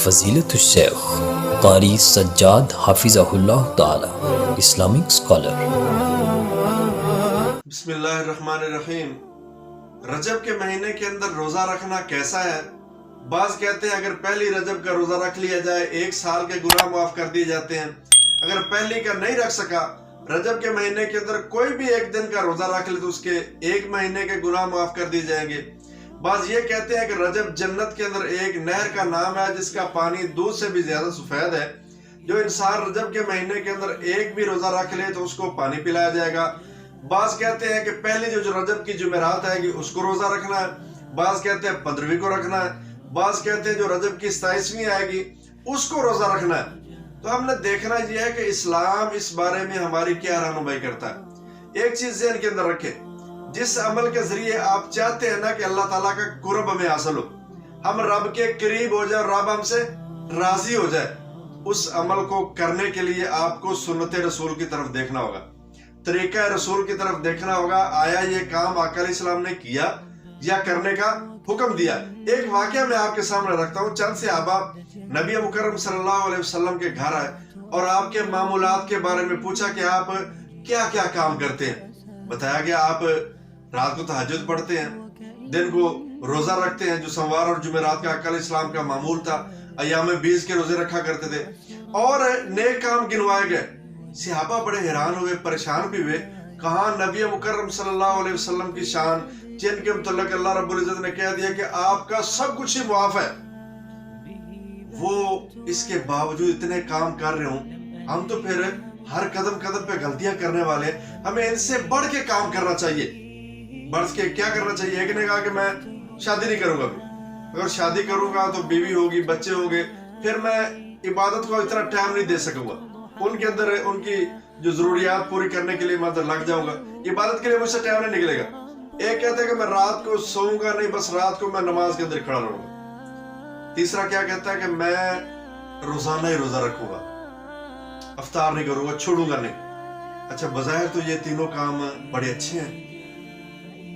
فضیلت الشیخ قاری سجاد حافظہ اللہ تعالی اسلامک اسکالر۔ بسم اللہ الرحمن الرحیم۔ رجب کے مہینے کے اندر روزہ رکھنا کیسا ہے؟ بعض کہتے ہیں اگر پہلی رجب کا روزہ رکھ لیا جائے 1 سال کے گناہ معاف کر دیے جاتے ہیں۔ اگر پہلی کا نہیں رکھ سکا، رجب کے مہینے کے اندر کوئی بھی 1 دن کا روزہ رکھ لے تو اس کے 1 مہینے کے گناہ معاف کر دیے جائیں گے۔ بعض یہ کہتے ہیں کہ رجب جنت کے اندر ایک نہر کا نام ہے جس کا پانی دودھ سے بھی زیادہ سفید ہے۔ جو انسان رجب کے مہینے کے اندر 1 بھی روزہ رکھ لے تو اس کو پانی پلایا جائے گا۔ بعض کہتے ہیں کہ پہلی جو رجب کی جمعرات آئے گی اس کو روزہ رکھنا ہے، بعض کہتے ہیں 15ویں کو رکھنا ہے، بعض کہتے ہیں جو رجب کی 27ویں آئے گی اس کو روزہ رکھنا ہے۔ تو ہم نے دیکھنا یہ ہے کہ اسلام اس بارے میں ہماری کیا رہنمائی کرتا ہے۔ ایک چیز ذہن کے اندر رکھے، جس عمل کے ذریعے آپ چاہتے ہیں نا کہ اللہ تعالیٰ کا قرب ہمیں حاصل ہو، ہم رب کے قریب ہو جائے، رب ہم سے راضی ہو جائے، اس عمل کو کرنے کے لیے آپ کو سنت رسول کی طرف دیکھنا ہوگا، طریقہ رسول کی طرف دیکھنا ہوگا۔ آیا یہ کام آقا علیہ السلام نے کیا یا کرنے کا حکم دیا؟ ایک واقعہ میں آپ کے سامنے رکھتا ہوں۔ چند صحابہ نبی مکرم صلی اللہ علیہ وسلم کے گھر آئے اور آپ کے معمولات کے بارے میں پوچھا کہ آپ کیا کیا کام کرتے ہیں۔ بتایا گیا آپ رات کو تہجد پڑھتے ہیں، دن کو روزہ رکھتے ہیں جو سوموار اور جمعرات کا آقا علیہ السلام کا معمول تھا، ایام 20 کے روزے رکھا کرتے تھے، اور نیک کام گنوائے گئے۔ صحابہ بڑے حیران ہوئے، پریشان بھی ہوئے، کہاں نبی مکرم صلی اللہ علیہ وسلم کی شان جن کے متعلق اللہ رب العزت نے کہہ دیا کہ آپ کا سب کچھ ہی معاف ہے، وہ اس کے باوجود اتنے کام کر رہے ہوں۔ ہم تو پھر ہر قدم قدم پہ غلطیاں کرنے والے، ہمیں ان سے بڑھ کے کام کرنا چاہیے۔ بڑھ کے کیا کرنا چاہیے؟ ایک نے کہا کہ میں شادی نہیں کروں گا، اگر شادی کروں گا تو بیوی ہوگی، بچے ہوں گے، پھر میں عبادت کو اتنا ٹائم نہیں دے سکوں گا، ان کے اندر ان کی جو ضروریات پوری کرنے کے لیے میں لگ جاؤں گا، عبادت کے لیے مجھ سے ٹائم نہیں نکلے گا۔ ایک کہتا ہے کہ میں رات کو سوؤں گا نہیں، بس رات کو میں نماز کے اندر کھڑا رہوں گا۔ تیسرا کیا کہتا ہے کہ میں روزانہ ہی روزہ رکھوں گا، افطار نہیں کروں گا، چھوڑوں گا نہیں۔ اچھا، بظاہر تو یہ تینوں کام بڑے اچھے ہیں،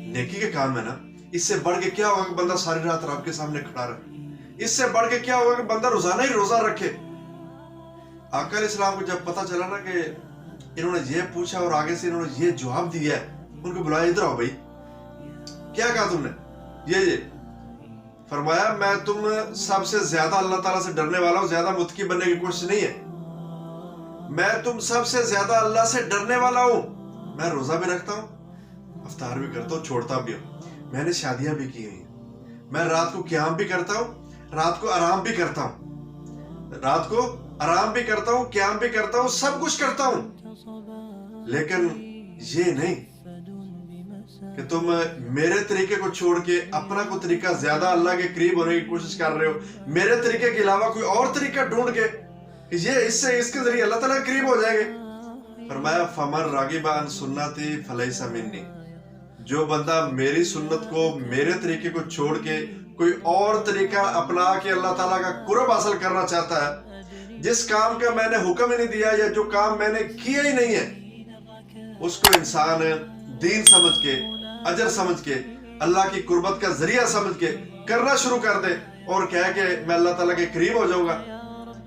نیکی کے کام ہے نا۔ اس سے بڑھ کے کیا ہوگا کہ بندہ ساری رات رب کے سامنے کھڑا رہے؟ اس سے بڑھ کے کیا ہوگا کہ بندہ روزانہ ہی روزہ رکھے؟ آقا علیہ السلام کو جب پتا چلا نا کہ انہوں نے یہ پوچھا اور آگے سے انہوں نے یہ جواب دیا ہے، ان کو بلایا، ادھر آؤ بھائی، کیا کہا تم نے؟ یہ فرمایا میں تم سب سے زیادہ اللہ تعالیٰ سے ڈرنے والا ہوں، زیادہ متقی بننے کی کوشش نہیں ہے، میں تم سب سے زیادہ اللہ سے ڈرنے والا ہوں۔ میں روزہ بھی رکھتا ہوں، افطار بھی کرتا ہوں، چھوڑتا بھی ہوں، میں نے شادیاں بھی کی ہیں، میں رات کو قیام بھی کرتا ہوں، رات کو آرام بھی کرتا ہوں، رات کو آرام بھی کرتا ہوں، قیام بھی کرتا ہوں، سب کچھ کرتا ہوں، لیکن یہ نہیں کہ تم میرے طریقے کو چھوڑ کے اپنا کوئی طریقہ زیادہ اللہ کے قریب ہونے کی کوشش کر رہے ہو، میرے طریقے کے علاوہ کوئی اور طریقہ ڈھونڈ کے کہ یہ اس کے ذریعے اللہ تعالیٰ کے قریب ہو جائے گے۔ فرمایا فمن راغب عن سنتی فلیس منی، جو بندہ میری سنت کو، میرے طریقے کو چھوڑ کے کوئی اور طریقہ اپنا کے اللہ تعالیٰ کا قرب حاصل کرنا چاہتا ہے، جس کام کا میں نے حکم ہی نہیں دیا یا جو کام میں نے کیا ہی نہیں ہے، اس کو انسان دین سمجھ کے، اجر سمجھ کے، اللہ کی قربت کا ذریعہ سمجھ کے کرنا شروع کر دے اور کہے کہ میں اللہ تعالیٰ کے قریب ہو جاؤں گا،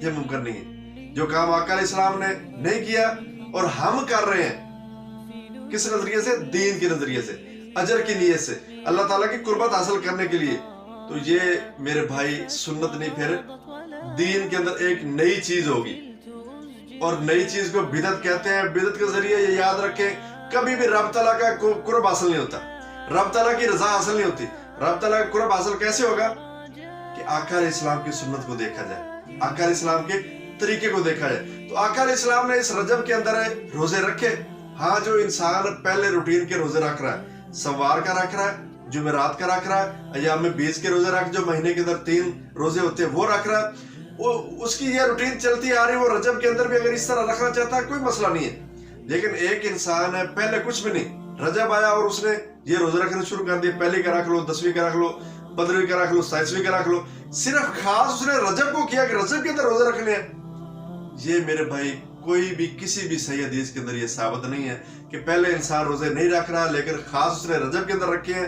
یہ ممکن نہیں ہے۔ جو کام آقا علیہ السلام نے نہیں کیا اور ہم کر رہے ہیں، کس نظریے سے؟ دین کے نظریے سے، اجر کی نیت سے، اللہ تعالیٰ کی قربت حاصل کرنے کے لیے، تو یہ میرے بھائی سنت نہیں، پھر دین کے اندر ایک نئی چیز ہوگی، اور نئی چیز کو بدعت کہتے ہیں۔ بدعت کے ذریعے یہ یاد رکھیں، کبھی بھی رب تعالیٰ کا قرب حاصل نہیں ہوتا، رب تعالیٰ کی رضا حاصل نہیں ہوتی۔ رب تعالیٰ کا قرب حاصل کیسے ہوگا؟ کہ آقا علیہ السلام کی سنت کو دیکھا جائے، آقا علیہ السلام کے طریقے کو دیکھا جائے۔ تو آقا علیہ السلام نے اس رجب کے اندر روزے رکھے۔ ہاں، جو انسان پہلے روٹین کے روزے رکھ رہا ہے، سوار کا رکھ رہا ہے، جمعرات کا رکھ رہا ہے، ایام 20 کے روزے رکھ، جو مہینے کے اندر 3 روزے ہوتے ہیں وہ رکھ رہا ہے، اس کی یہ روٹین چلتی آ رہی ہے۔ وہ رجب کے اندر بھی اگر اس طرح رکھنا چاہتا ہے کوئی مسئلہ نہیں ہے، لیکن ایک انسان ہے پہلے کچھ بھی نہیں، رجب آیا اور اس نے یہ روزے رکھنے شروع کر دیے، پہلی کا رکھ لو، 10ویں کا رکھ لو، 15ویں کا رکھ لو، 27ویں کا رکھ لو، صرف خاص اس نے رجب کو کیا کہ رجب کے اندر روزے رکھنے ہیں۔ یہ میرے بھائی کوئی بھی کسی بھی صحیح حدیث کے اندر یہ ثابت نہیں ہے کہ پہلے انسان روزے نہیں رکھ رہا لیکن خاص اس نے رجب کے اندر رکھے ہیں،